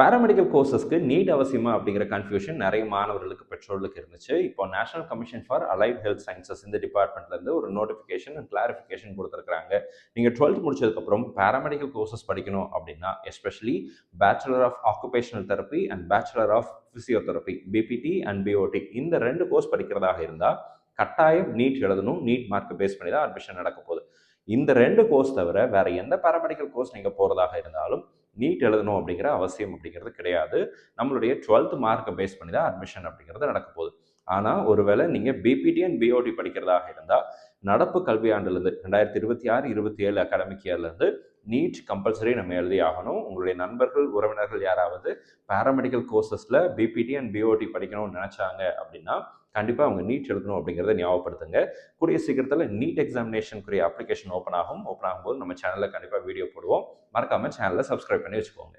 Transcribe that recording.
Paramedical கோர்சஸ்க்கு NEET அவசியமா அப்படிங்கிற confusion நிறைய மாணவர்களுக்கு பெற்றோர்களுக்கு இருந்துச்சு. இப்போ national commission for allied health sciences இந்த டிபார்ட்மெண்ட்லேருந்து ஒரு நோட்டிஃபிகேஷன் அண்ட் கிளாரிஃபிகேஷன் கொடுத்துருக்காங்க. நீங்கள் 12th முடிச்சதுக்கப்புறம் பாராமெடிக்கல் கோர்சஸ் படிக்கணும் அப்படின்னா especially bachelor of occupational therapy and bachelor of physiotherapy BPT and BOT இந்த 2 கோர்ஸ் படிக்கிறதாக இருந்தால் கட்டாயம் நீட் எழுதணும். நீட் மார்க் பேஸ் பண்ணி தான் அட்மிஷன் நடக்க போகுது. இந்த 2 கோர்ஸ் தவிர வேற எந்த பாராமெடிக்கல் கோர்ஸ் நீங்கள் போகிறதாக இருந்தாலும் நீட் எழுதணும் அப்படிங்கிற அவசியம் அப்படிங்கிறது கிடையாது. நம்மளுடைய 12th மார்க்கை பேஸ் பண்ணி தான் அட்மிஷன் அப்படிங்கிறது நடக்க போகுது. ஆனால் ஒருவேளை நீங்கள் பிபிடி அண்ட் பிஓடி படிக்கிறதாக இருந்தால் நடப்பு கல்வியாண்டுலேருந்து 2026-27 அகாடமிக் இயர்லேருந்து நீட் கம்பல்சரி நம்ம எழுதி ஆகணும். உங்களுடைய நண்பர்கள் உறவினர்கள் யாராவது பாராமெடிக்கல் கோர்சஸில் பிபிடி அண்ட் பிஓடி படிக்கணும்னு நினச்சாங்க அப்படின்னா கண்டிப்பாக அவங்க நீட் எழுதணும் அப்படிங்கிறத ஞாபகப்படுத்துங்க. கூடிய சீக்கிரத்தில் நீட் எக்ஸாமினேஷனுக்குரிய அப்ளிகேஷன் ஓப்பன் ஆகும்போது நம்ம சேனலில் கண்டிப்பாக வீடியோ போடுவோம். மறக்காமல் சேனலை சப்ஸ்கிரைப் பண்ணி வச்சுக்கோங்க.